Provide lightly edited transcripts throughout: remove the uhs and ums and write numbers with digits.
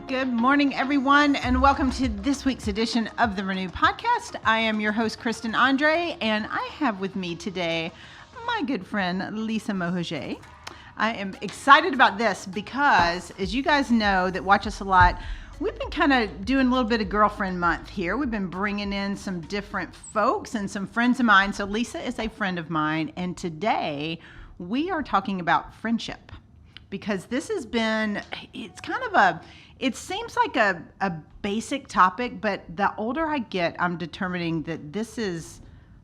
Good morning, everyone, and welcome to this week's edition of the Renew Podcast. I am your host, Kristen Andre, and I have with me today my good friend, Lisa Mohoget. I am excited about this because, as you guys know that watch us a lot, we've been kind of doing a little bit of girlfriend month here. We've been bringing in some different folks and some friends of mine. So Lisa is a friend of mine, and today we are talking about friendship because this has been, it seems like a basic topic, but the older I get, I'm determining that this is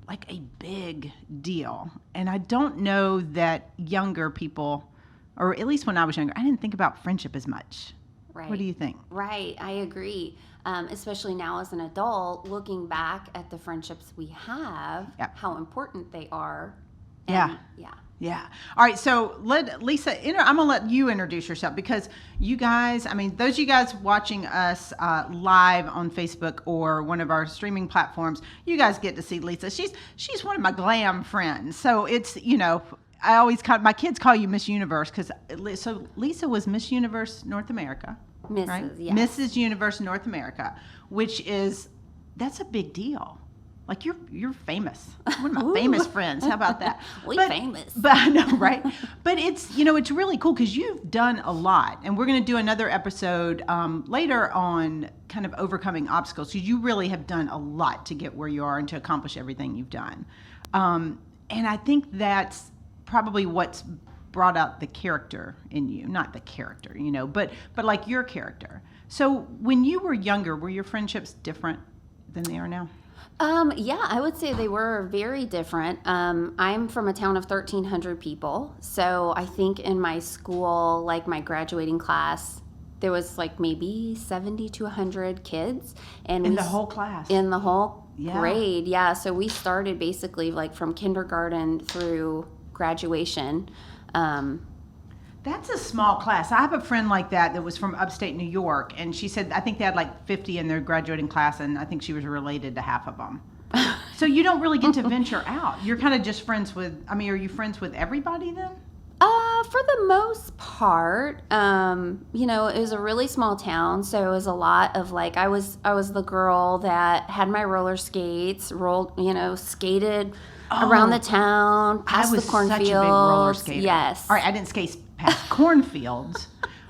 like a big deal. And I don't know that younger people, or at least when I was younger, I didn't think about friendship as much. Right. What do you think? Right. I agree. Especially now as an adult, looking back at the friendships we have, how important they are. And, Yeah. All right. So Lisa, I'm going to let you introduce yourself because you guys, those of you guys watching us live on Facebook or one of our streaming platforms, you guys get to see Lisa. She's one of my glam friends. So it's, I always my kids call you Miss Universe so Lisa was Miss Universe North America. Mrs. Right? Yes. Mrs. Universe North America, that's a big deal. Like you're famous. One of my famous friends. How about that? Famous. But I know, right? But it's it's really cool because you've done a lot, and we're going to do another episode later on kind of overcoming obstacles. So you really have done a lot to get where you are and to accomplish everything you've done. And I think that's probably what's brought out the character in you, not the character, but like your character. So when you were younger, were your friendships different than they are now? Yeah, I would say they were very different. I'm from a town of 1,300 people. So I think in my school, like my graduating class, there was like maybe 70 to 100 kids. And in the whole class? In the whole grade, yeah. So we started basically like from kindergarten through graduation. That's a small class. I have a friend like that was from upstate New York, and she said I think they had like 50 in their graduating class, and I think she was related to half of them. So you don't really get to venture out. You're kind of just friends with, are you friends with everybody then? For the most part, it was a really small town, so it was a lot of like I was the girl that had my roller skates, skated around the town, past the cornfields. I was such a big roller skater. Yes. All right, I didn't skate past cornfields.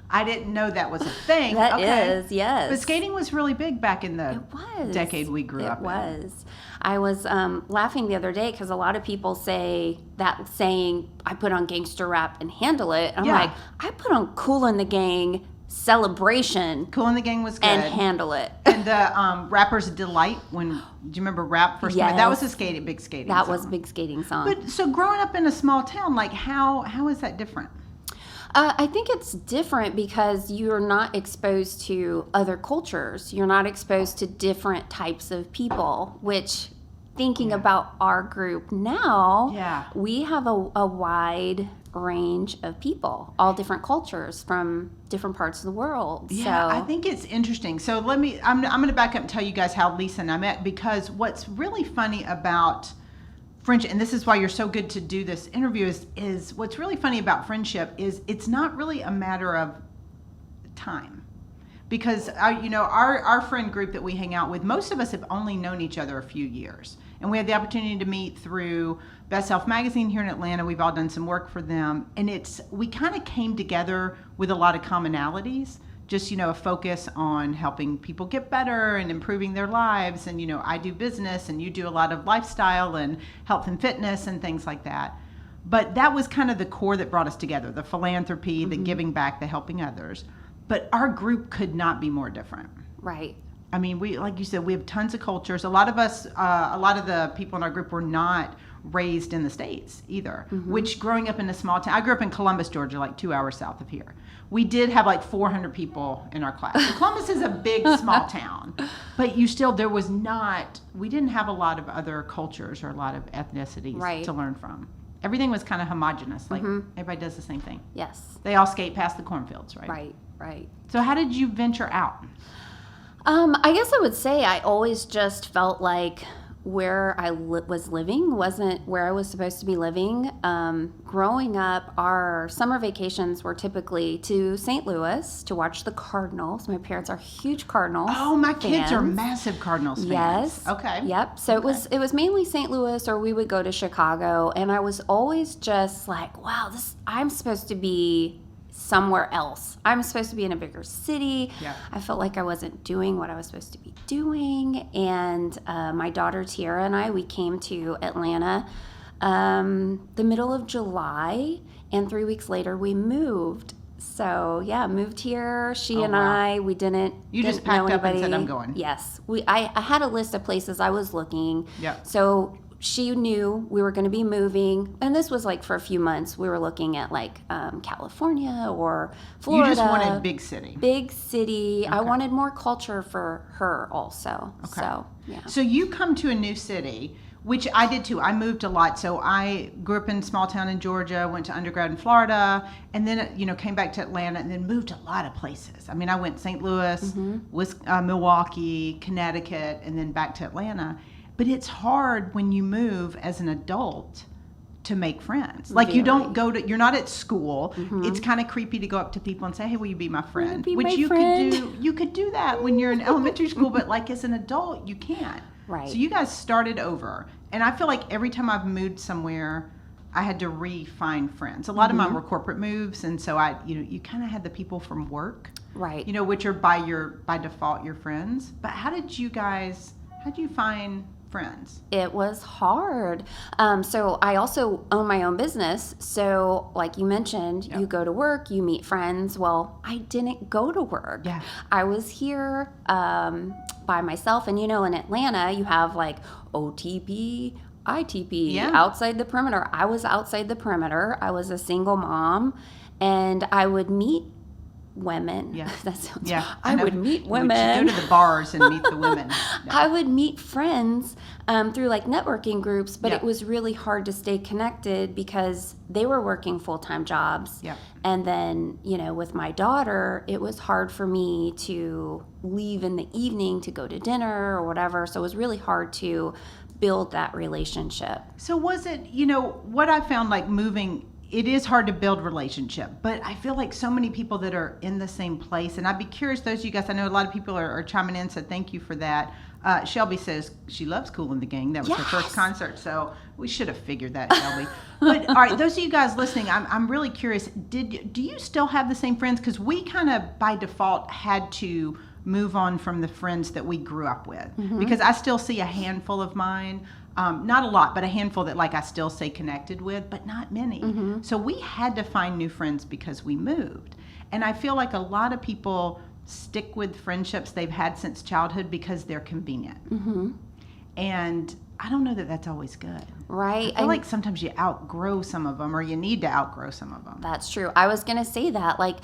I didn't know that was a thing. That is, yes. But skating was really big back in the decade we grew up in. It was. I was laughing the other day because a lot of people say that saying, I put on gangster rap and handle it. I'm like, I put on Kool and the Gang Celebration. Kool and the Gang was good. And handle it. And the Rapper's Delight, do you remember rap first? Yes. That was a big skating song. That was a big skating song. But so growing up in a small town, like how is that different? I think it's different because you're not exposed to other cultures. You're not exposed to different types of people, which thinking about our group now, we have a wide range of people, all different cultures from different parts of the world. Yeah, I think it's interesting. So I'm going to back up and tell you guys how Lisa and I met, because what's really funny about friendship, and this is why you're so good to do this interview, is what's really funny about friendship is it's not really a matter of time. Because our friend group that we hang out with, most of us have only known each other a few years. And we had the opportunity to meet through Best Self Magazine here in Atlanta. We've all done some work for them. And we kind of came together with a lot of commonalities. Just, a focus on helping people get better and improving their lives. And, I do business and you do a lot of lifestyle and health and fitness and things like that. But that was kind of the core that brought us together, the philanthropy, the giving back, the helping others. But our group could not be more different. Right. We, like you said, we have tons of cultures. A lot of us, a lot of the people in our group were not raised in the States either, which growing up in a small town, I grew up in Columbus, Georgia, like 2 hours south of here. We did have like 400 people in our class. So Columbus is a big, small town, but we didn't have a lot of other cultures or a lot of ethnicities to learn from. Everything was kind of homogenous, like everybody does the same thing. Yes. They all skate past the cornfields, right? Right. So how did you venture out? I guess I would say I always just felt like where I was living wasn't where I was supposed to be living. Growing up, our summer vacations were typically to St. Louis to watch the Cardinals. My parents are huge Cardinals. Oh, my kids are fans. massive Cardinals fans. Yes. Okay. Yep. So it was mainly St. Louis, or we would go to Chicago, and I was always just like, wow, I'm supposed to be somewhere else. I'm supposed to be in a bigger city. Yeah. I felt like I wasn't doing what I was supposed to be doing. And my daughter Tiara and we came to Atlanta the middle of July, and 3 weeks later we moved. So yeah, moved here. She and wow. we didn't. You just didn't know packed up and anybody. said, I'm going. Yes, I had a list of places I was looking. Yeah. So she knew we were going to be moving, and this was like for a few months. We were looking at like California or Florida. You just wanted big city. Big city. Okay. I wanted more culture for her also. Okay. So yeah. So you come to a new city, which I did too. I moved a lot. So I grew up in a small town in Georgia, went to undergrad in Florida, and then, came back to Atlanta and then moved a lot of places. I mean, I went St. Louis, Milwaukee, Connecticut, and then back to Atlanta. But it's hard when you move as an adult to make friends. Like you don't you're not at school. It's kind of creepy to go up to people and say, hey, will you be my friend? You could do that when you're in elementary school, but like as an adult, you can't. Right. So you guys started over. And I feel like every time I've moved somewhere, I had to re-find friends. A lot of mine were corporate moves, and so you kind of had the people from work, Right. Which are by default your friends. But how did you find friends? It was hard. So I also own my own business. So like you mentioned, you go to work, you meet friends. Well, I didn't go to work. Yeah. I was here by myself. And in Atlanta, you have like OTP, ITP, outside the perimeter. I was outside the perimeter. I was a single mom, and I would meet women. Yeah. That sounds. Yeah. I would meet women. Would you go to the bars and meet the women? No. I would meet friends through like networking groups, but Yeah. it was really hard to stay connected because they were working full-time jobs. Yeah. And then, with my daughter, it was hard for me to leave in the evening to go to dinner or whatever. So it was really hard to build that relationship. So was it, what I found like moving, it is hard to build relationship, but I feel like so many people that are in the same place, and I'd be curious, those of you guys, I know a lot of people are chiming in, so thank you for that. Shelby says she loves Kool and the Gang. That was her first concert, so we should have figured that, Shelby. But all right, those of you guys listening, I'm really curious, do you still have the same friends? Because we kind of by default had to move on from the friends that we grew up with, because I still see a handful of mine. Not a lot, but a handful that like I still stay connected with, but not many. So we had to find new friends because we moved. And I feel like a lot of people stick with friendships they've had since childhood because they're convenient. And I don't know that that's always good. Right. I feel like sometimes you outgrow some of them, or you need to outgrow some of them. That's true. I was going to say that. Like,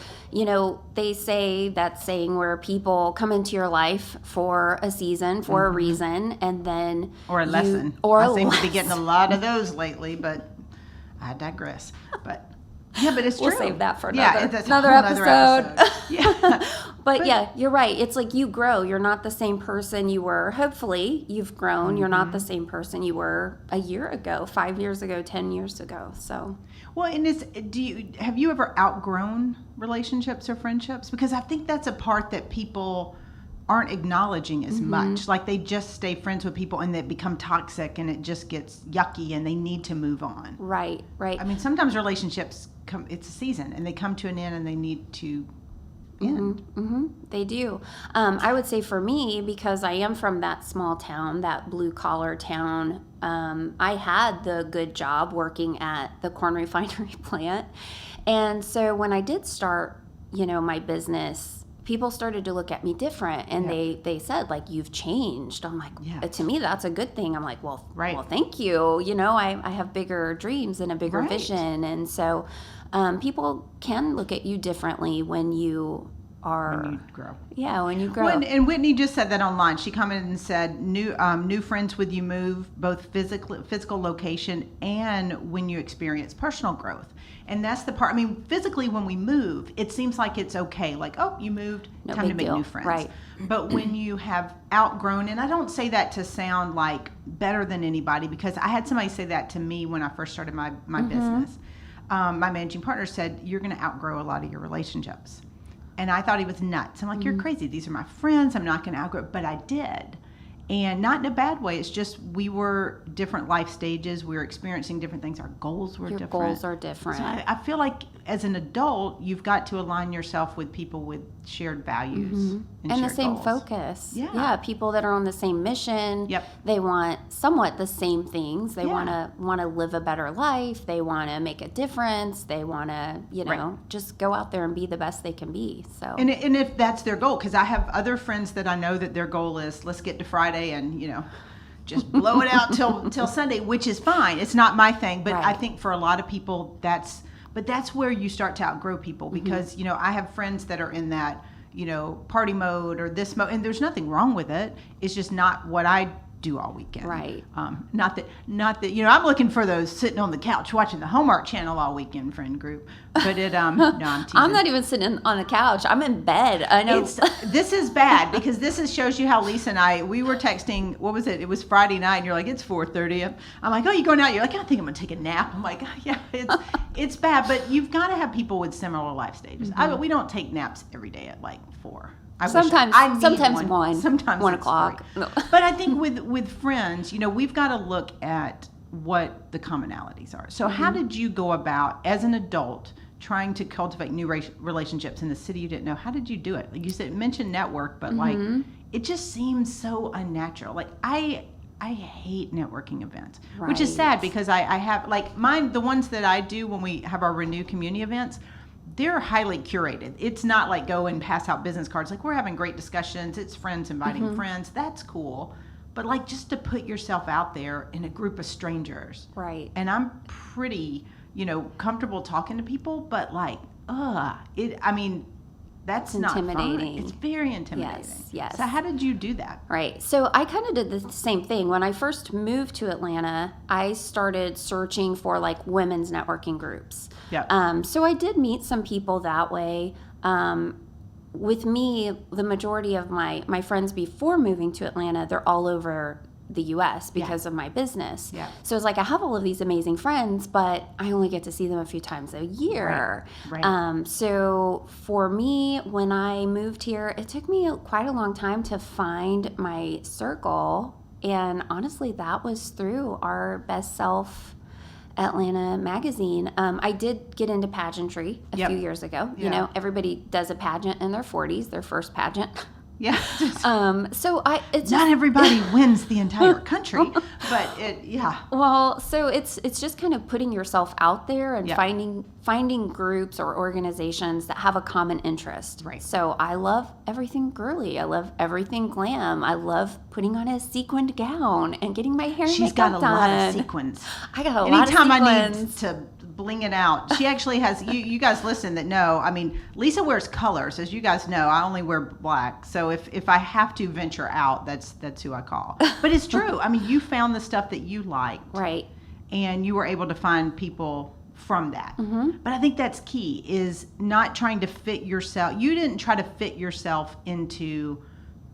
they say that saying where people come into your life for a season, for a reason, and then... Or a lesson. I seem to be getting a lot of those lately, but I digress. But... yeah, but it's true. We'll save that for another episode. episode. Yeah. But yeah, you're right. It's like you grow. You're not the same person you were. Hopefully, you've grown. You're not the same person you were a year ago, 5 years ago, 10 years ago. So, well, and have you ever outgrown relationships or friendships? Because I think that's a part that people aren't acknowledging as much. Like they just stay friends with people and they become toxic and it just gets yucky and they need to move on. Right. I mean, sometimes relationships it's a season and they come to an end and they need to end. They do. I would say for me, because I am from that small town, that blue collar town, I had the good job working at the corn refinery plant. And so when I did start, my business, people started to look at me different, and they said, like, you've changed. I'm like, to me, that's a good thing. I'm like, well, thank you. I have bigger dreams and a bigger vision. And so people can look at you differently when you are. When you grow. Yeah, when you grow. Well, and Whitney just said that online. She commented and said, new friends with you move, both physical location and when you experience personal growth. And that's the part. I mean, physically, when we move, it seems like it's okay. Like, oh, you moved, No time to big make deal. new friends. Right. But when you have outgrown, and I don't say that to sound like better than anybody, because I had somebody say that to me when I first started my business. My managing partner said, you're going to outgrow a lot of your relationships. And I thought he was nuts. I'm like, you're crazy. These are my friends. I'm not going to outgrow. But I did. And not in a bad way. It's just we were different life stages. We were experiencing different things. Our goals were different. Your goals are different. So I feel like as an adult, you've got to align yourself with people with shared values and the shared same goals. focus. Yeah. People that are on the same mission. Yep. They want somewhat the same things. They Yeah. want to live a better life. They want to make a difference. They want to, Right. just go out there and be the best they can be. So And if that's their goal, because I have other friends that I know that their goal is, let's get to Friday and, just blow it out till Sunday, which is fine. It's not my thing. But Right. I think for a lot of people, that's where you start to outgrow people because, I have friends that are in that, party mode or this mode, and there's nothing wrong with it. It's just not what I do all weekend. Right. Not that, I'm looking for those sitting on the couch watching the Hallmark Channel all weekend friend group. But no, I'm teasing. I'm not even sitting on the couch. I'm in bed. I know. This is bad because shows you how Lisa and we were texting. What was it? It was Friday night. And you're like, it's 4:30. I'm like, oh, you going out? You're like, I think I'm gonna take a nap. I'm like, oh, yeah, it's bad. But you've got to have people with similar life stages. We don't take naps every day at like 4. Sometimes I need 1. Sometimes 1 it's o'clock. 3. But I think with friends, we've got to look at what the commonalities are. So how did you go about as an adult trying to cultivate new relationships in the city you didn't know? How did you do it? Like you said, mention network, but like it just seems so unnatural. Like I hate networking events, which is sad because I have like mine. The ones that I do when we have our Renew community events, they're highly curated. It's not like go and pass out business cards. Like we're having great discussions. It's friends inviting friends. That's cool. But like just to put yourself out there in a group of strangers. Right. And I'm pretty, comfortable talking to people, but like, that's not fun. Intimidating. It's very intimidating. Yes. So how did you do that? Right. So I kind of did the same thing. When I first moved to Atlanta, I started searching for like women's networking groups. Yeah. So I did meet some people that way. With me, the majority of my friends before moving to Atlanta, they're all over the U.S. because of my business. Yeah. So it's like I have all of these amazing friends, but I only get to see them a few times a year. Right. So for me, when I moved here, it took me quite a long time to find my circle. And honestly, that was through our Best Self Atlanta magazine. I did get into pageantry a few years ago. Yeah. Everybody does a pageant in their 40s, their first pageant. Yeah. It's not everybody wins the entire country, but Well, so it's just kind of putting yourself out there and finding groups or organizations that have a common interest. Right. So I love everything girly. I love everything glam. I love putting on a sequined gown and getting my hair and she's makeup got a done. lot of sequins. I got a lot of sequins. Anytime I need to bling it out, she actually has. You guys listen that know. I mean, Lisa wears colors, as you guys know. I only wear black, so if I have to venture out, that's who I call. But it's true. I mean, you found the stuff that you liked, Right. and you were able to find people from that. But I think that's key, is not trying to fit yourself. You didn't try to fit yourself into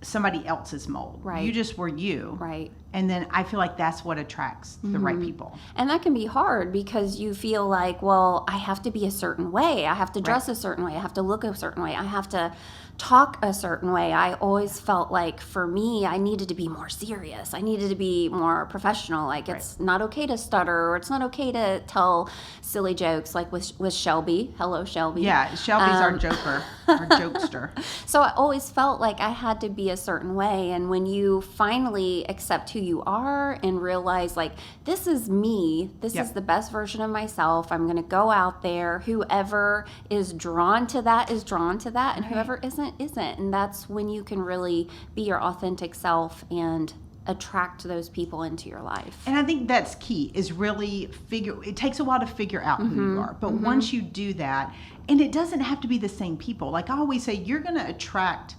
somebody else's mold. Right. You just were you. Right. And then I feel like that's what attracts the right people. And that can be hard because you feel like, well, I have to be a certain way. I have to dress a certain way. I have to look a certain way. I have to talk a certain way. I always felt like for me, I needed to be more serious. I needed to be more professional. Like it's not okay to stutter, or it's not okay to tell silly jokes like with Shelby. Hello, Shelby. Yeah, Shelby's our joker, our jokester. So I always felt like I had to be a certain way. And when you finally accept who you are and realize like, this is me, this is the best version of myself. I'm going to go out there. Whoever is drawn to that is drawn to that. And whoever isn't. And that's when you can really be your authentic self and attract those people into your life. And I think that's key, is really it takes a while to figure out who you are. But once you do that, and it doesn't have to be the same people. Like I always say, you're going to attract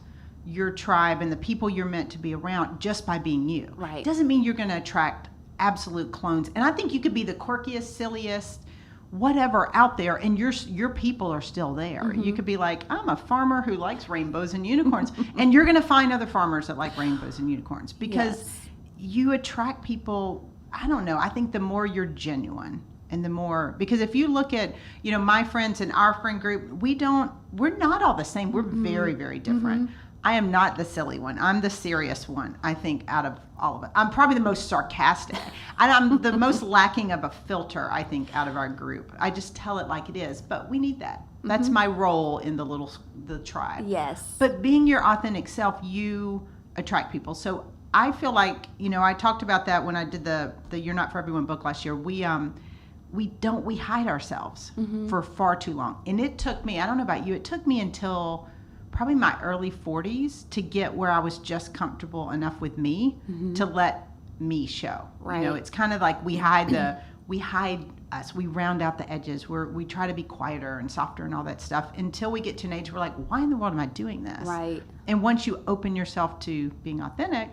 your tribe and the people you're meant to be around just by being you. Right. It doesn't mean you're going to attract absolute clones. And I think you could be the quirkiest, silliest, whatever out there, and your people are still there. You could be like, I'm a farmer who likes rainbows and unicorns, and you're going to find other farmers that like rainbows and unicorns, because you attract people. I don't know. I think the more you're genuine, and the more, because if you look at, my friends in our friend group, we're not all the same. We're very, very different. I am not the silly one. I'm the serious one, I think, out of all of it. I'm probably the most sarcastic. And I'm the most lacking of a filter, I think, out of our group. I just tell it like it is. But we need that. That's my role in the tribe. Yes. But being your authentic self, you attract people. So I feel like, I talked about that when I did the You're Not For Everyone book last year. We hide ourselves for far too long. And it took me, I don't know about you, it took me until probably my early 40s to get where I was just comfortable enough with me to let me show. Right. It's kind of like we hide us. We round out the edges. We try to be quieter and softer and all that stuff until we get to an age where we're like, why in the world am I doing this? Right. And once you open yourself to being authentic,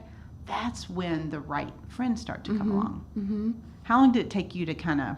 that's when the right friends start to come along. How long did it take you to kind of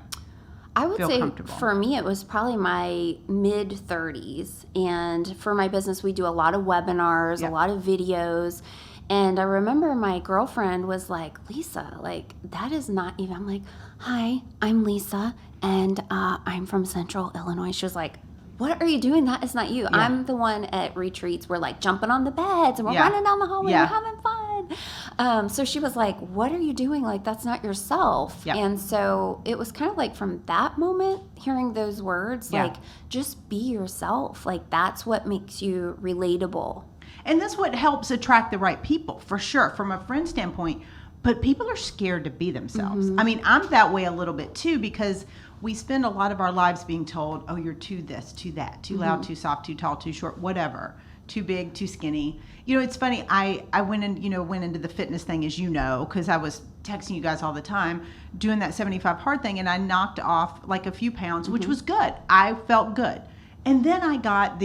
I would say comfortable? For me, it was probably my mid 30s. And for my business, we do a lot of webinars, a lot of videos. And I remember my girlfriend was like, Lisa, like, that is not even, I'm like, hi, I'm Lisa, and I'm from Central Illinois. She was like, what are you doing? That is not you. Yeah. I'm the one at retreats. We're like jumping on the beds and we're running down the hallway. We're having fun. So she was like, what are you doing? Like, that's not yourself. Yeah. And so it was kind of like from that moment, hearing those words, like, just be yourself. Like, that's what makes you relatable. And that's what helps attract the right people, for sure, from a friend standpoint. But people are scared to be themselves. I mean, I'm that way a little bit too, because we spend a lot of our lives being told, oh, you're too this, too that, too loud, too soft, too tall, too short, whatever, too big, too skinny. It's funny. I went into the fitness thing, as you know, because I was texting you guys all the time, doing that 75 hard thing, and I knocked off like a few pounds, which was good. I felt good. And then I got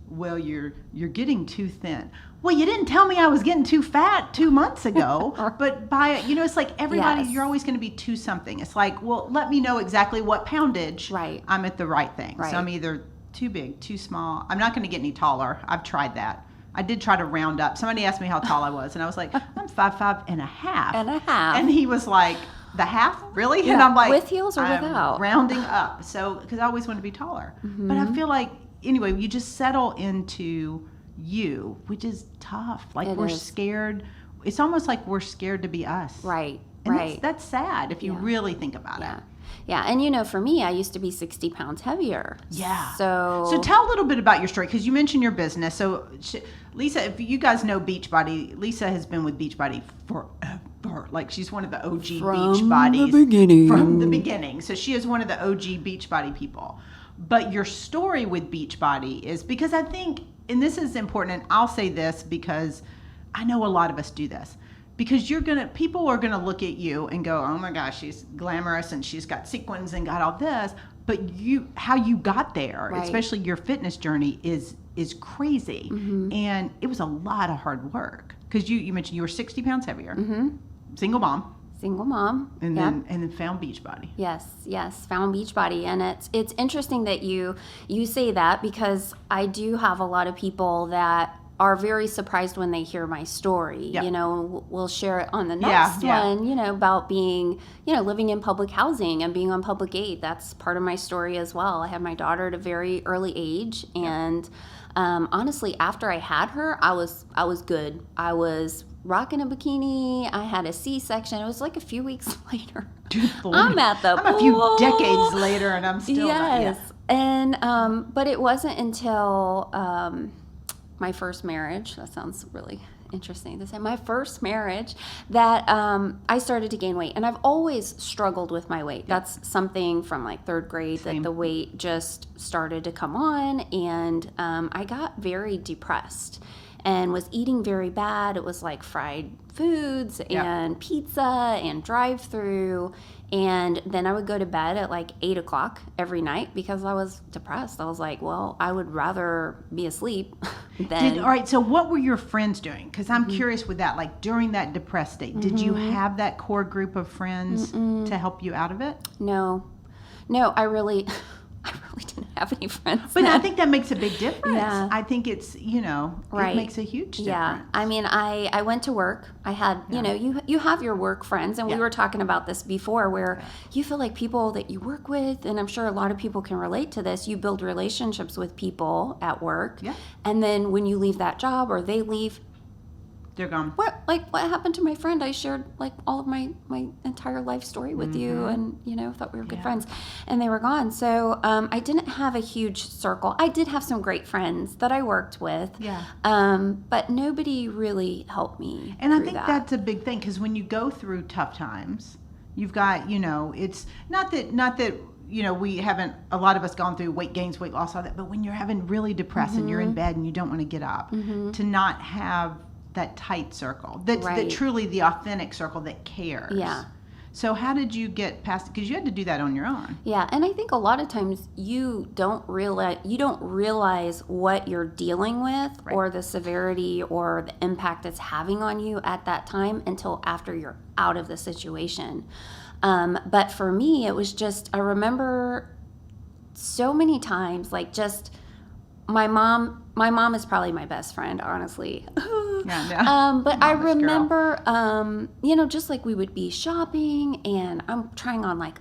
well, you're getting too thin. Well, you didn't tell me I was getting too fat 2 months ago. But it's like everybody, you're always going to be too something. It's like, well, let me know exactly what poundage I'm at the right thing. Right. So I'm either too big, too small. I'm not going to get any taller. I've tried that. I did try to round up. Somebody asked me how tall I was, and I was like, I'm 5'5" and a half. And he was like, the half? Really? Yeah. And I'm like, with heels or I'm without? rounding up. So, because I always want to be taller. But I feel like, anyway, you just settle into you, which is tough. Like, we're scared. It's almost like we're scared to be us. Right. And that's sad if you really think about it. Yeah. And for me, I used to be 60 pounds heavier. Yeah. So tell a little bit about your story, because you mentioned your business. So Lisa, if you guys know Beachbody, Lisa has been with Beachbody forever. Like, she's one of the OG Beachbodies. From the beginning. So she is one of the OG Beachbody people. But your story with Beachbody is, because I think, and this is important, and I'll say this because I know a lot of us do this, because people are gonna look at you and go, oh my gosh, she's glamorous and she's got sequins and got all this, but how you got there, especially your fitness journey, is crazy. And it was a lot of hard work, because you mentioned you were 60 pounds heavier, single mom. And then found Beachbody. Yes, found Beachbody. And it's interesting that you say that, because I do have a lot of people that are very surprised when they hear my story. We'll share it on the next one, about being, living in public housing and being on public aid. That's part of my story as well. I had my daughter at a very early age, and honestly, after I had her, I was good. I was rocking a bikini. I had a C-section. It was like a few weeks later. I'm at the pool. I'm a few decades later, and I'm still not. Yes. And but it wasn't until my first marriage. That sounds really interesting to say. My first marriage, that I started to gain weight, and I've always struggled with my weight. That's something from like third grade. Same. That the weight just started to come on, and I got very depressed. and was eating very bad. It was like fried foods and pizza and drive-through. And then I would go to bed at like 8 o'clock every night because I was depressed. I was like, well, I would rather be asleep than... All right, so what were your friends doing? Because I'm curious with that, like during that depressed state, did you have that core group of friends to help you out of it? No, I really didn't have any friends. But then. I think that makes a big difference. Yeah. I think it's, Right. it makes a huge difference. Yeah. I mean, I went to work. I had, you have your work friends, and we were talking about this before, where you feel like people that you work with, and I'm sure a lot of people can relate to this, you build relationships with people at work. Yeah. And then when you leave that job or they leave, they're gone. what happened to my friend? I shared like all of my entire life story with you, and thought we were good friends, and they were gone. So I didn't have a huge circle. I did have some great friends that I worked with, but nobody really helped me. And I think that's a big thing, because when you go through tough times, you've got it's not that we haven't, a lot of us, gone through weight gains, weight loss, all that, but when you're having really depressed and you're in bed and you don't want to get up, to not have that tight circle, that truly the authentic circle that cares. Yeah. So how did you get past it? Because you had to do that on your own. Yeah, and I think a lot of times you don't realize what you're dealing with, or the severity or the impact it's having on you at that time until after you're out of the situation. But for me, it was just, I remember so many times, like just my mom is probably my best friend, honestly. But I remember, just like we would be shopping, and I'm trying on like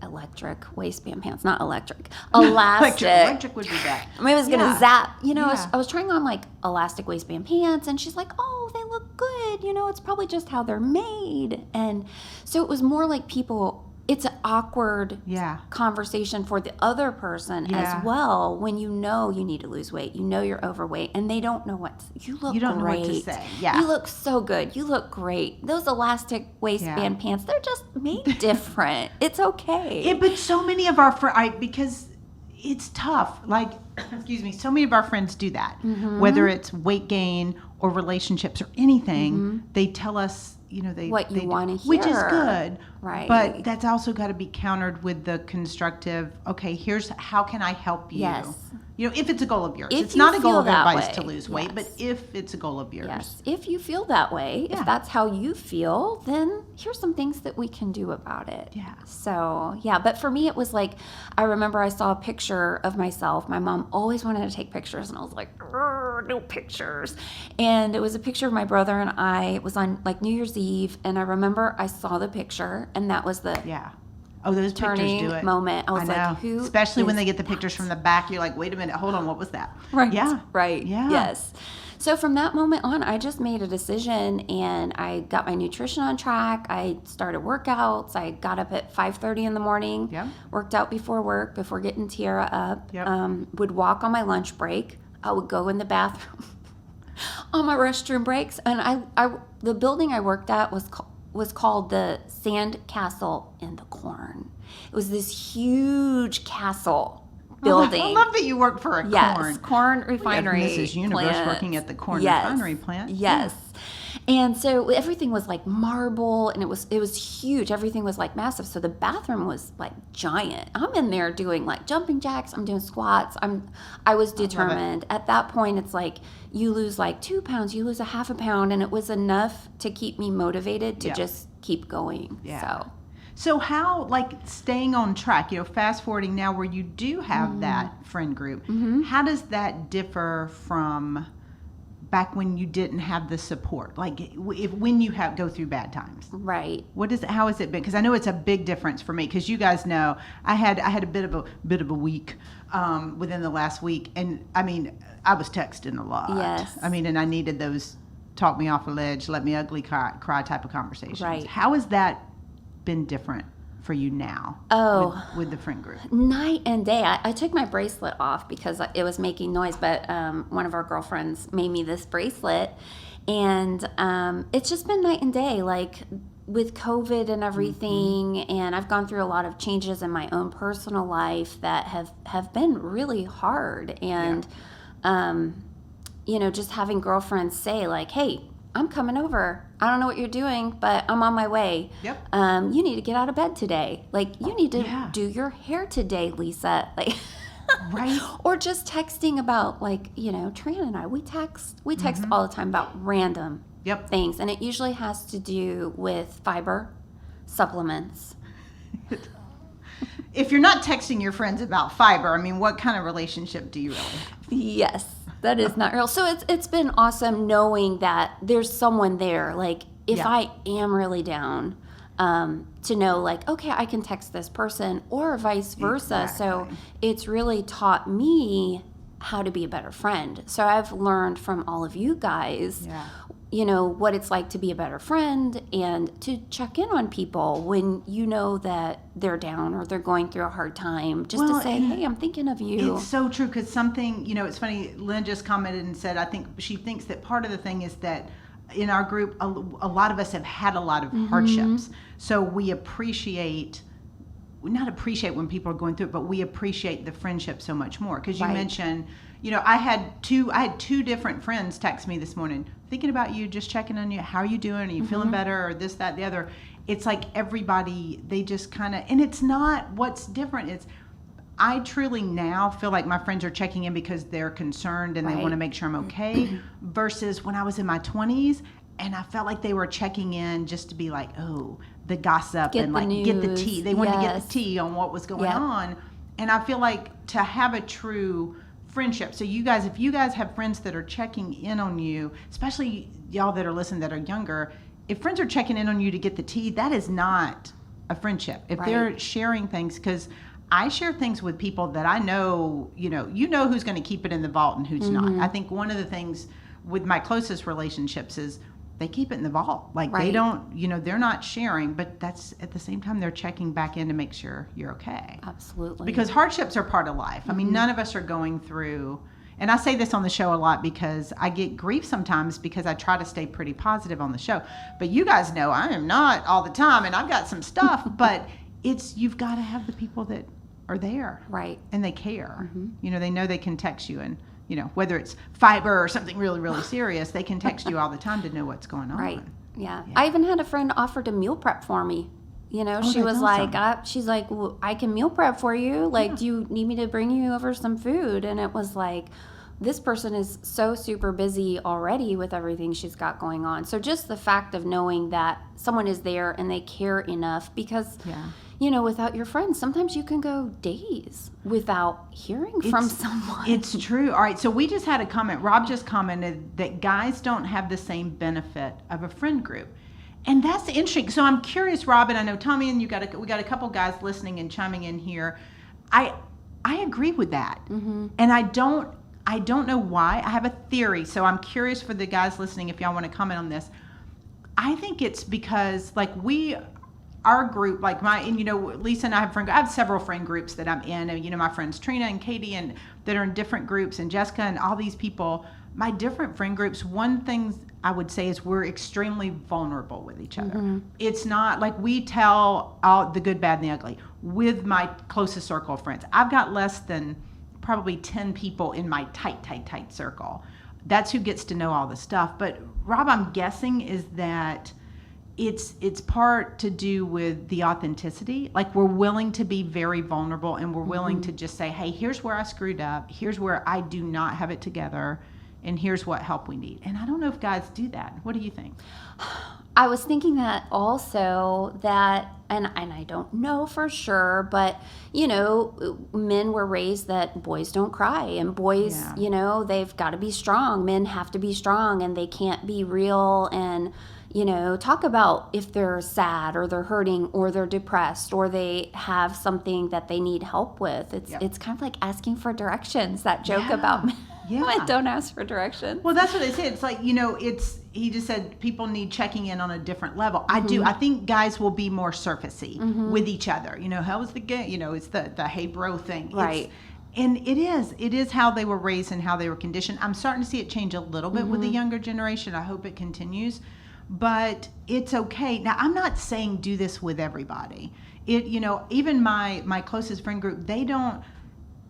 electric waistband pants, not electric, elastic. Electric would be that. I mean, I was going to zap, I was trying on like elastic waistband pants, and she's like, oh, they look good. It's probably just how they're made. And so it was more like it's an awkward conversation for the other person as well, when you need to lose weight, you're overweight, and they don't know you look great. You don't know what to say. Yeah. You look so good. You look great. Those elastic waistband pants, they're just made different. It's okay. But so many of our friends, because it's tough, like, excuse me, so many of our friends do that, whether it's weight gain or relationships or anything, they tell us, what you want to hear, which is good, right? But that's also got to be countered with the constructive. Okay, here's how can I help you? Yes. If it's a goal of yours, If it's not a goal of that everybody's way, to lose weight, but if it's a goal of yours, yes. If you feel that way, if that's how you feel, then here's some things that we can do about it. Yeah. So but for me, it was like, I remember I saw a picture of myself. My mom always wanted to take pictures, and I was like, no pictures. And it was a picture of my brother and I. It was on like New Year's Eve, and I remember I saw the picture, and that was the Oh, those turning pictures do it. moment. I was like, who? Especially when they get the pictures from the back, you're like, wait a minute, hold on, what was that? Right. Yeah. Right. Yeah. Yes. So from that moment on, I just made a decision, and I got my nutrition on track. I started workouts. I got up at 5:30 in the morning. Yep. Worked out before work, before getting Tiara up. Yep. Would walk on my lunch break. I would go in the bathroom on my restroom breaks, and the building I worked at was called the Sand Castle in the Corn. It was this huge castle building. I love that you work for a corn refinery. Mrs. Universe plant. Working at the corn refinery plant. Yes. And so everything was like marble, and it was huge. Everything was like massive. So the bathroom was like giant. I'm in there doing like jumping jacks. I'm doing squats. I was determined. At that point, it's like you lose like 2 pounds, you lose a half a pound, and it was enough to keep me motivated to just keep going. Yeah. So how, like, staying on track, fast forwarding now where you do have that friend group, how does that differ from back when you didn't have the support? Like, when you go through bad times, right? How has it been? Because I know it's a big difference for me. Because you guys know, I had a bit of a week within the last week, and I mean, I was texting a lot. Yes. I mean, and I needed those talk me off a ledge, let me ugly cry type of conversations. Right. How has that been different for you now? With the friend group? Night and day. I took my bracelet off because it was making noise, but one of our girlfriends made me this bracelet, and it's just been night and day, like with COVID and everything. And I've gone through a lot of changes in my own personal life that have been really hard, and just having girlfriends say like, hey, I'm coming over. I don't know what you're doing, but I'm on my way. Yep. You need to get out of bed today. Like, you need to Yeah. do your hair today, Lisa. Like, Right. or just texting about like, Tran and I, we text all the time about random Yep. things. And it usually has to do with fiber supplements. If you're not texting your friends about fiber, I mean, what kind of relationship do you really have? Yes, that is not real. So it's been awesome knowing that there's someone there. Like, if Yeah. I am really down, to know like, okay, I can text this person, or vice versa. So Exactly. it's really taught me how to be a better friend. So I've learned from all of you guys, Yeah. what it's like to be a better friend and to check in on people when you know that they're down or they're going through a hard time. Just Well, to say, and hey, I'm thinking of you. It's so true, because something, it's funny, Lynn just commented and said, I think she thinks that part of the thing is that in our group, a lot of us have had a lot of hardships. So we not appreciate when people are going through it, but we appreciate the friendship so much more. Because you Right. mentioned, I had two different friends text me this morning, thinking about you, just checking on you. How are you doing? Are you feeling better? Or this, that, the other. It's like everybody, they just kind of, and it's not what's different. It's, I truly now feel like my friends are checking in because they're concerned and they Right. want to make sure I'm okay, versus when I was in my 20s and I felt like they were checking in just to be like, oh, the gossip Get and the like get the news. tea. They wanted to get Yes. the tea on what was going Yep. on. And I feel like to have a true friendship. So you guys, if you guys have friends that are checking in on you, especially y'all that are listening that are younger, if friends are checking in on you to get the tea, that is not a friendship. If they're Right. sharing things, because I share things with people that I know, you know who's going to keep it in the vault and who's not. I think one of the things with my closest relationships is they keep it in the vault. Like they Right. don't, they're not sharing, but that's at the same time they're checking back in to make sure you're okay. Absolutely. Because hardships are part of life. I mean, none of us are going through, and I say this on the show a lot because I get grief sometimes because I try to stay pretty positive on the show. But you guys know I am not all the time, and I've got some stuff, but you've got to have the people that are there. Right. And they care. They know they can text you, and, whether it's fiber or something really, really serious, they can text you all the time to know what's going on. Right. Yeah. I even had a friend offer to meal prep for me. She that's was awesome. like, she's like, well, I can meal prep for you. Like, do you need me to bring you over some food? And it was like, this person is so super busy already with everything she's got going on. So just the fact of knowing that someone is there and they care enough, because, without your friends, sometimes you can go days without hearing from someone. It's true. All right. So we just had a comment. Rob just commented that guys don't have the same benefit of a friend group. And that's interesting. So I'm curious, Rob, and I know Tommy, and we got a couple guys listening and chiming in here. I agree with that. And I don't know why. I have a theory. So I'm curious for the guys listening if y'all want to comment on this. I think it's because like our group, like Lisa and I I have several friend groups that I'm in, and my friends Trina and Katie, and that are in different groups, and Jessica and all these people, my different friend groups, one thing I would say is we're extremely vulnerable with each other. It's not like we tell all the good, bad, and the ugly with my closest circle of friends. I've got less than probably 10 people in my tight circle. That's who gets to know all the stuff. But Rob, I'm guessing is that it's part to do with the authenticity. Like we're willing to be very vulnerable, and we're willing to just say, hey, here's where I screwed up. Here's where I do not have it together. And here's what help we need. And I don't know if guys do that. What do you think? I was thinking that also, that, and I don't know for sure, but, men were raised that boys don't cry, and boys, they've got to be strong. Men have to be strong, and they can't be real and, talk about if they're sad or they're hurting or they're depressed or they have something that they need help with. It's kind of like asking for directions, that joke about men. Don't ask for directions. Well, that's what they say. It's like, he just said people need checking in on a different level. I think guys will be more surfacey with each other. How was the game? It's the hey bro thing. Right. And it is how they were raised and how they were conditioned. I'm starting to see it change a little bit with the younger generation. I hope it continues, but it's okay. Now, I'm not saying do this with everybody. Even my closest friend group, they don't,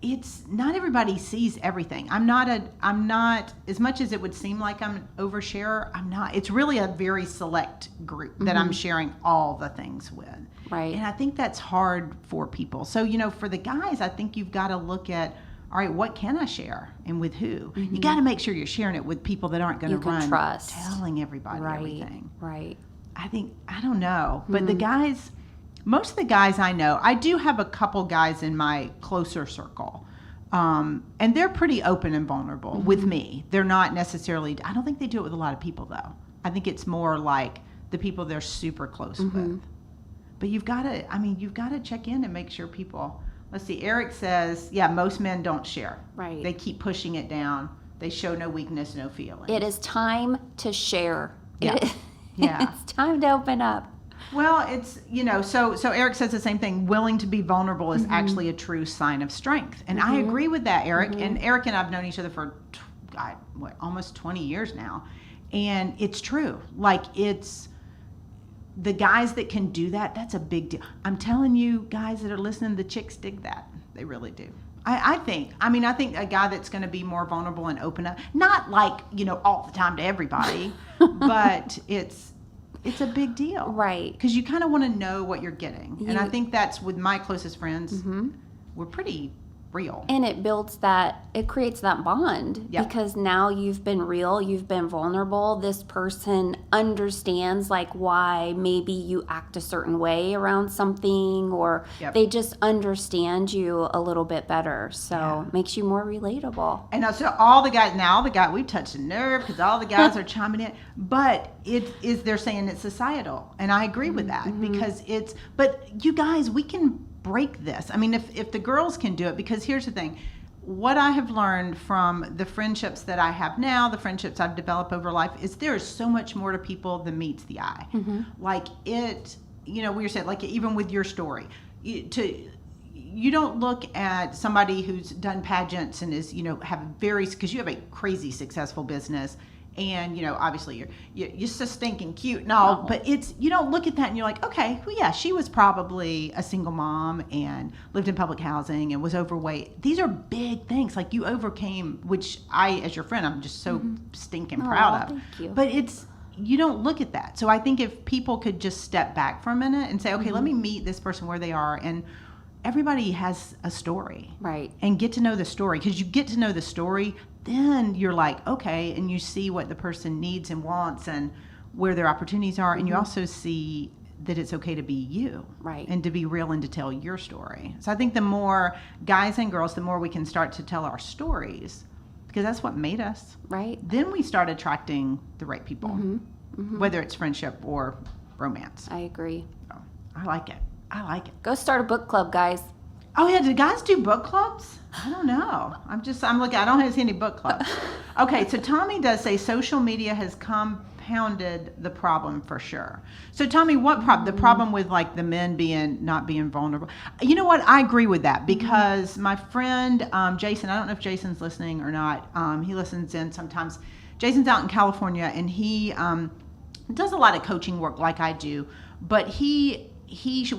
it's not everybody sees everything. I'm not as much as it would seem like I'm an oversharer. I'm not. It's really a very select group that I'm sharing all the things with. Right. And I think that's hard for people. So, for the guys, I think you've got to look at, all right, what can I share and with who? You got to make sure you're sharing it with people that aren't going to run trust. telling everybody Right. everything. Right. I don't know, but the guys, most of the guys I know, I do have a couple guys in my closer circle, and they're pretty open and vulnerable with me. They're not necessarily, I don't think they do it with a lot of people though. I think it's more like the people they're super close with. But you've got to check in and make sure people, let's see, Eric says, yeah, most men don't share. Right. They keep pushing it down. They show no weakness, no feeling. It is time to share. Yeah. Yeah. It's time to open up. Well, it's, so Eric says the same thing. Willing to be vulnerable is actually a true sign of strength. And I agree with that, Eric. And Eric and I have known each other for, almost 20 years now. And it's true. Like, it's the guys that can do that, that's a big deal. I'm telling you, guys that are listening, the chicks dig that. They really do. I think a guy that's going to be more vulnerable and open up, not like, all the time to everybody, but it's a big deal. Right. Because you kind of want to know what you're getting. And I think that's with my closest friends, we're pretty real. And it creates that bond because now you've been real, you've been vulnerable. This person understands like why maybe you act a certain way around something, or they just understand you a little bit better. So it makes you more relatable. And so we've touched a nerve because all the guys are chiming in, but they're saying it's societal. And I agree with that because but you guys, we can break this. I mean, if the girls can do it, because here's the thing, what I have learned from the friendships that I have now, the friendships I've developed over life, is there is so much more to people than meets the eye. Like we were saying, like even with your story, you don't look at somebody who's done pageants and is, because you have a crazy successful business. And, obviously you're so stinking cute and all, but you don't look at that and you're like, okay, well, yeah, she was probably a single mom and lived in public housing and was overweight. These are big things. Like you overcame, which as your friend, I'm just so stinking proud of. Thank you. But you don't look at that. So I think if people could just step back for a minute and say, okay, let me meet this person where they are. And everybody has a story. Right. And get to know the story. Because you get to know the story, then you're like, okay, and you see what the person needs and wants and where their opportunities are. And you also see that it's okay to be you. Right. And to be real and to tell your story. So I think the more guys and girls, the more we can start to tell our stories, because that's what made us. Right. Then we start attracting the right people, whether it's friendship or romance. I agree. So, I like it. Go start a book club, guys. Oh yeah, do guys do book clubs? I don't know. I'm looking. I don't see any book clubs. Okay, so Tommy does say social media has compounded the problem for sure. So Tommy, what problem? The problem with like the men not being vulnerable. You know what? I agree with that because my friend Jason. I don't know if Jason's listening or not. He listens in sometimes. Jason's out in California and he does a lot of coaching work like I do, but he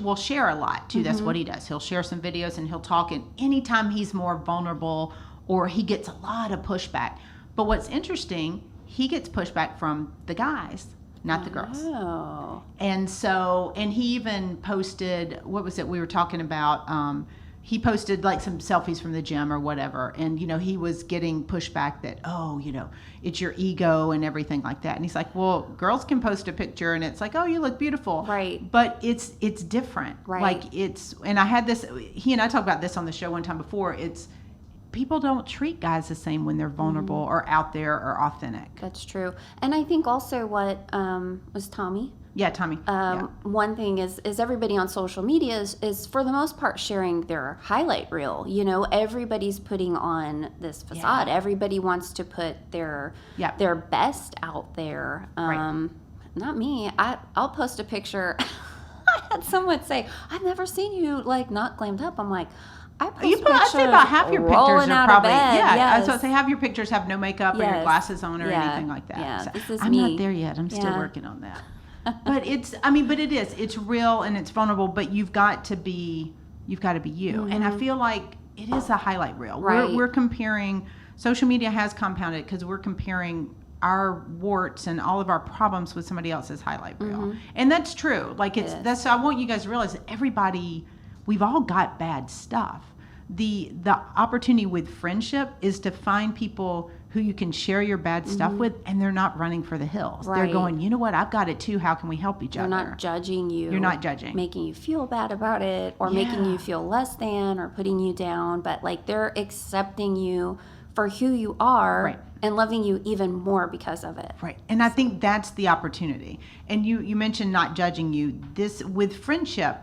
will share a lot too. That's what he does. He'll share some videos and he'll talk, and anytime he's more vulnerable or he gets a lot of pushback. But what's interesting, he gets pushback from the guys, not the girls. Oh. And he even posted, what was it we were talking about? He posted like some selfies from the gym or whatever. And, he was getting pushback that, it's your ego and everything like that. And he's like, well, girls can post a picture and it's like, oh, you look beautiful. Right. But it's different. Right. Like and I had this, he and I talked about this on the show one time before. People don't treat guys the same when they're vulnerable or out there or authentic. That's true. And I think also what was Tommy? Yeah, Tommy. One thing is everybody on social media is for the most part sharing their highlight reel. Everybody's putting on this facade. Yeah. Everybody wants to put their best out there. Right. Not me. I'll post a picture. I had someone say, "I've never seen you like not glammed up." I'm like, I'd say about half your pictures are probably I was going to say half your pictures have no makeup or your glasses on or anything like that. Yeah, so this is I'm me. not there yet. I'm still working on that. But it's real and it's vulnerable, but you've got to be you. And I feel like it is a highlight reel. Right. We're comparing, social media has compounded because we're comparing our warts and all of our problems with somebody else's highlight reel. And that's true. Like that's, I want you guys to realize that everybody, we've all got bad stuff. The opportunity with friendship is to find people who you can share your bad stuff with, and they're not running for the hills. Right. They're going, you know what, I've got it too. How can we help each other? They're not judging you. You're not judging. Making you feel bad about it or making you feel less than or putting you down, but like they're accepting you for who you are. Right. And loving you even more because of it. Right. And I think that's the opportunity. And you mentioned not judging you. This, with friendship,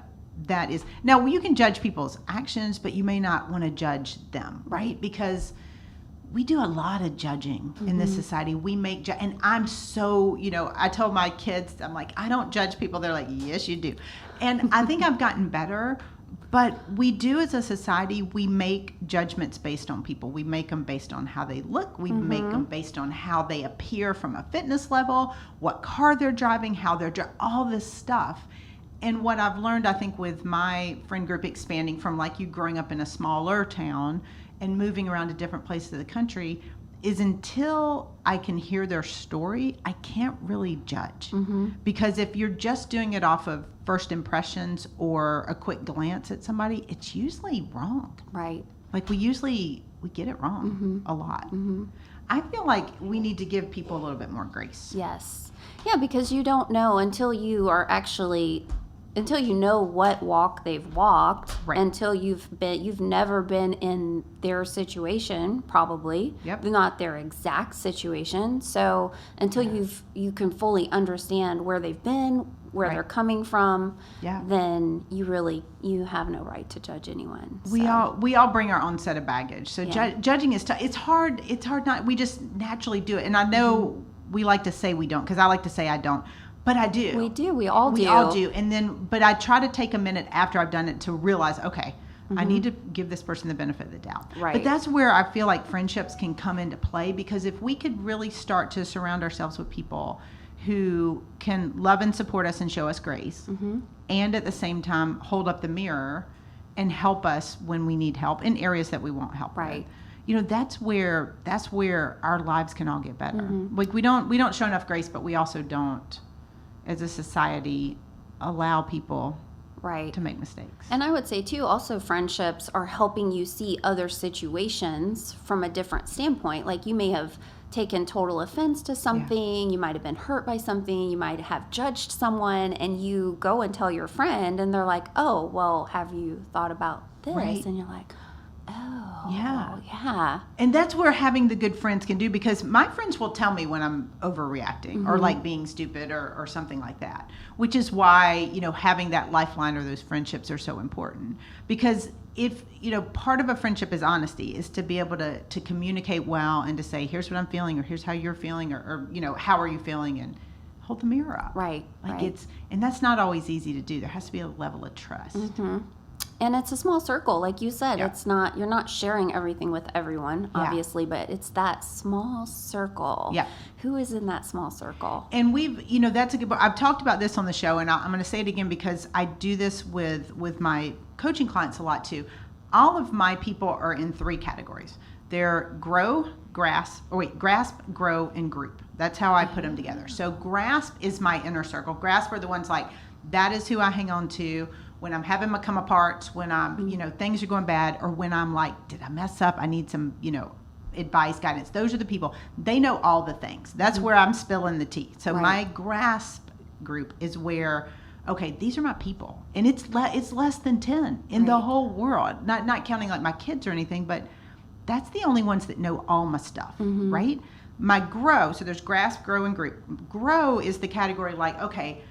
that is, now you can judge people's actions, but you may not want to judge them, right? Because we do a lot of judging in this society. We make, and I'm so, I told my kids, I'm like, I don't judge people. They're like, yes, you do. And I think I've gotten better. But we do, as a society, we make judgments based on people. We make them based on how they look. We make them based on how they appear from a fitness level, what car they're driving, how they're driving, all this stuff. And what I've learned, I think, with my friend group expanding from like you growing up in a smaller town and moving around to different places of the country, is until I can hear their story, I can't really judge. Because if you're just doing it off of first impressions or a quick glance at somebody, it's usually wrong. Right. Like we get it wrong a lot. I feel like we need to give people a little bit more grace. Yes. Yeah, because you don't know until you know what walk they've walked, Right. until you've never been in their situation, probably. Yep. Not their exact situation. So until you can fully understand where they've been, where they're coming from, then you have no right to judge anyone. We all bring our own set of baggage. So judging is tough. It's hard not, we just naturally do it. And I know we like to say we don't, because I like to say I don't. But I do. We do. We all do. We all do. And then, but I try to take a minute after I've done it to realize, okay, I need to give this person the benefit of the doubt. Right. But that's where I feel like friendships can come into play, because if we could really start to surround ourselves with people who can love and support us and show us grace, and at the same time hold up the mirror and help us when we need help in areas that we won't help Right. with. That's where our lives can all get better. Like we don't show enough grace, but we also don't, as a society, allow people to make mistakes. And I would say too, also friendships are helping you see other situations from a different standpoint. Like you may have taken total offense to something, you might have been hurt by something, you might have judged someone, and you go and tell your friend and they're like, oh, well, have you thought about this? Right. And you're like, oh, yeah. And that's where having the good friends can do, because my friends will tell me when I'm overreacting or like being stupid or something like that, which is why, having that lifeline or those friendships are so important. Because if, part of a friendship is honesty, is to be able to communicate well and to say, here's what I'm feeling, or here's how you're feeling, or how are you feeling, and hold the mirror up. Right. And that's not always easy to do. There has to be a level of trust. And it's a small circle, like you said. It's not, you're not sharing everything with everyone, obviously, but it's that small circle. Yeah. Who is in that small circle? And we've, that's a good, I've talked about this on the show, and I'm going to say it again because I do this with my coaching clients a lot too. All of my people are in 3 categories. They're grasp, grow, and group. That's how I put them together. So grasp is my inner circle. Grasp are the ones like, that is who I hang on to when I'm having my come aparts, when I'm, things are going bad, or when I'm like, did I mess up? I need some, advice, guidance. Those are the people. They know all the things. That's where I'm spilling the tea. So my grasp group is where, okay, these are my people. And it's less than 10 in the whole world. Not counting like my kids or anything, but that's the only ones that know all my stuff, right? My grow, so there's grasp, grow, and group. Grow is the category like, okay,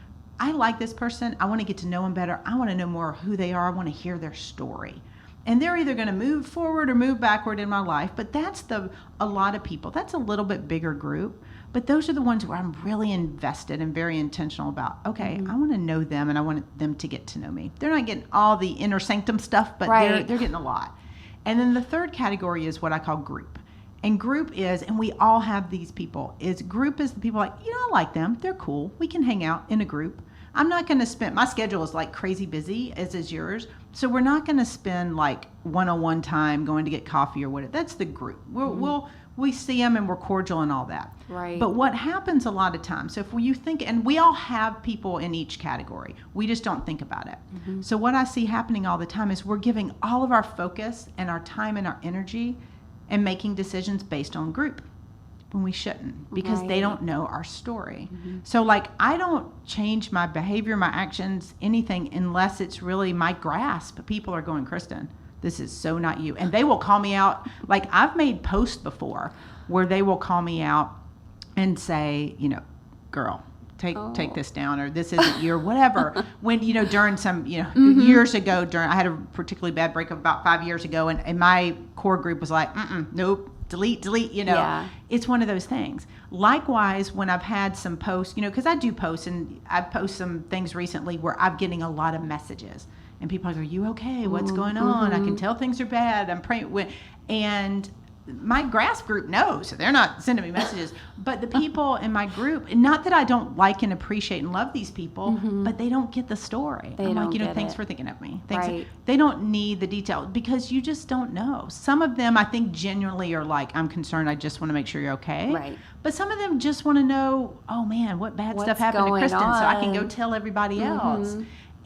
I like this person. I want to get to know them better. I want to know more of who they are. I want to hear their story. And they're either going to move forward or move backward in my life. But that's a lot of people. That's a little bit bigger group. But those are the ones where I'm really invested and very intentional about, okay, I want to know them and I want them to get to know me. They're not getting all the inner sanctum stuff, but they're getting a lot. And then the third category is what I call group. And group is, and we all have these people, group is the people like, I like them. They're cool. We can hang out in a group. I'm not going to spend, my schedule is like crazy busy, as is yours, So we're not going to spend like one-on-one time going to get coffee or whatever. That's the group. We see them and we're cordial and all that. Right. But what happens a lot of times, so if you think, and we all have people in each category, we just don't think about it. So what I see happening all the time is we're giving all of our focus and our time and our energy and making decisions based on group when we shouldn't, because they don't know our story. So like, I don't change my behavior, my actions, anything, unless it's really my grasp. People are going, Kristen, this is so not you. And they will call me out. Like, I've made posts before where they will call me out and say, girl, take this down, or this isn't you, or whatever. When, during some, years ago, I had a particularly bad breakup about 5 years ago, and my core group was like, nope, delete, Yeah. It's one of those things. Likewise, when I've had some posts, because I do post, and I've posted some things recently where I'm getting a lot of messages, and people are like, are you okay? What's going on? I can tell things are bad. I'm praying. And my grasp group knows, so they're not sending me messages. But the people in my group, and not that I don't like and appreciate and love these people, but they don't get the story. They I'm don't like, get thanks it. for thinking of me. Thanks. Right. They don't need the detail, because you just don't know. Some of them, I think, genuinely are like, I'm concerned. I just want to make sure you're okay. Right. But some of them just want to know, oh man, what bad stuff happened to going Kristen, so I can go on? tell everybody else.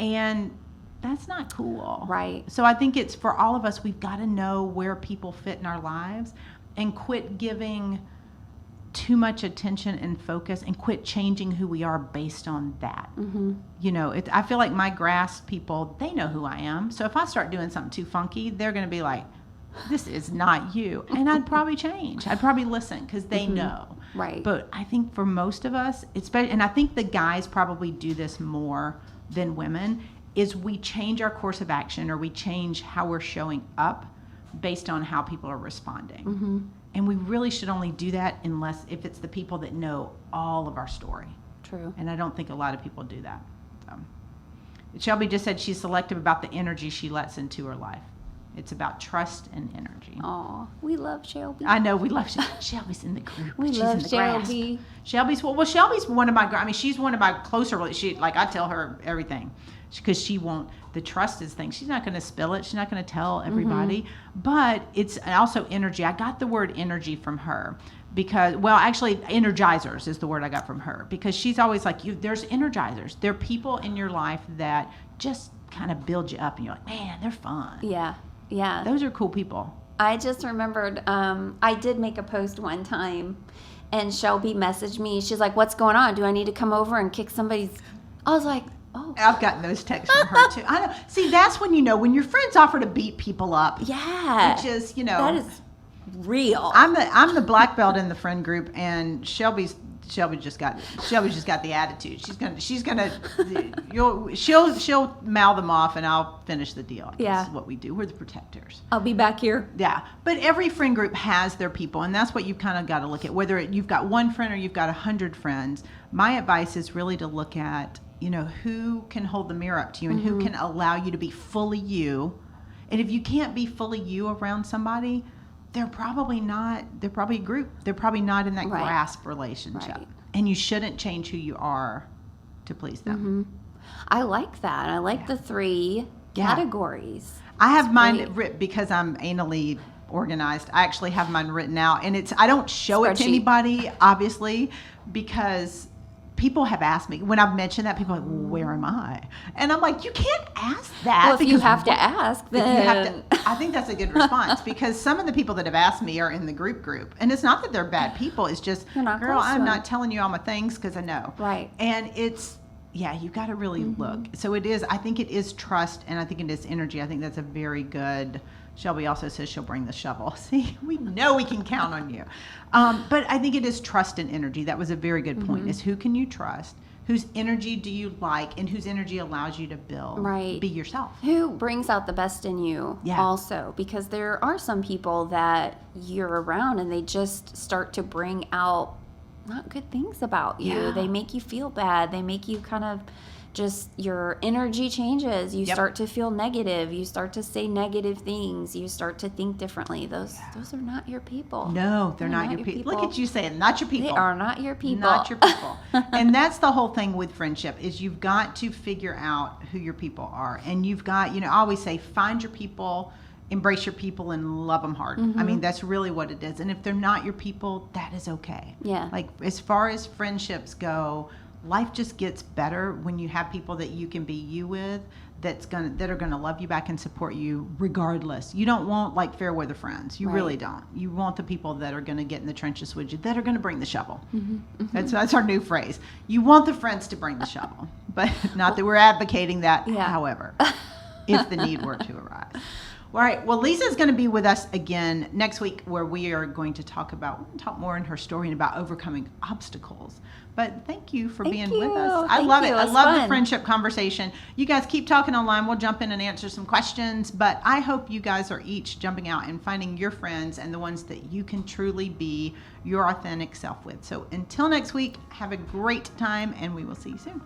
And that's not cool. Right. So I think it's for all of us, we've got to know where people fit in our lives and quit giving too much attention and focus, and quit changing who we are based on that. I feel like my grasp people, they know who I am. So if I start doing something too funky, they're going to be like, this is not you. And I'd probably change. I'd probably listen, because they know. Right. But I think for most of us, and I think the guys probably do this more than women, is we change our course of action, or we change how we're showing up based on how people are responding. And we really should only do that if it's the people that know all of our story. True. And I don't think a lot of people do that. So. Shelby just said she's selective about the energy she lets into her life. It's about trust and energy. Aw, we love Shelby. I know, we love Shelby. Shelby's in the group. We She's love in the grasp. Shelby. Shelby's one of my, she's one of my closer, I tell her everything, because she won't, the trust is thing. She's not going to spill it. She's not going to tell everybody, but it's also energy. I got the word energy from her because, actually energizers is the word I got from her, because she's always like, there's energizers. They're people in your life that just kind of build you up, and you're like, man, they're fun. Yeah. Yeah. Those are cool people. I just remembered, I did make a post one time, and Shelby messaged me. She's like, what's going on? Do I need to come over and kick somebody's? I was like, oh. I've gotten those texts from her too. I know. See, that's when when your friends offer to beat people up. Yeah. Which is, that is real. I'm the black belt in the friend group, and Shelby just got the attitude. She'll mouth them off, and I'll finish the deal. That's what we do. We're the protectors. I'll be back here. Yeah, but every friend group has their people, and that's what you've kind of got to look at. Whether you've got one friend or you've got 100 friends, my advice is really to look at who can hold the mirror up to you, and who can allow you to be fully you. And if you can't be fully you around somebody, they're probably a group. They're probably not in that grasp relationship. Right. And you shouldn't change who you are to please them. I like that. I like the 3 categories. I have mine written because I'm anally organized. I actually have mine written out, and I don't show it to anybody, obviously, because people have asked me, when I've mentioned that, people are like, well, where am I? And I'm like, you can't ask that. Well, if you have to ask, then... I think that's a good response, because some of the people that have asked me are in the group. And it's not that they're bad people. It's just, girl, I'm not telling you all my things because I know. Right. And you got to really look. So I think it is trust, and I think it is energy. I think that's a very good... Shelby also says she'll bring the shovel. See, we know we can count on you. But I think it is trust and energy. That was a very good point, is who can you trust? Whose energy do you like, and whose energy allows you to build? Right. Be yourself. Who brings out the best in you also? Because there are some people that you're around, and they just start to bring out not good things about you. Yeah. They make you feel bad. They make you kind of just, your energy changes. You start to feel negative. You start to say negative things. You start to think differently. Those are not your people. No, they're not your people. Look at you saying, not your people. They are not your people. Not your people. And that's the whole thing with friendship, is you've got to figure out who your people are. And you've got, I always say, find your people, embrace your people, and love them hard. I mean, that's really what it is. And if they're not your people, that is okay. Yeah. Like, as far as friendships go, life just gets better when you have people that you can be you with, that are gonna love you back and support you regardless. You don't want like fair weather friends. You really don't. You want the people that are gonna get in the trenches with you, that are gonna bring the shovel. That's our new phrase. You want the friends to bring the shovel, but not that we're advocating that. However, if the need were to arise. All right. Well, Lisa's going to be with us again next week, where we are going to talk more in her story and about overcoming obstacles. But thank you for being with us. I love it. I love the friendship conversation. You guys keep talking online. We'll jump in and answer some questions. But I hope you guys are each jumping out and finding your friends, and the ones that you can truly be your authentic self with. So until next week, have a great time, and we will see you soon.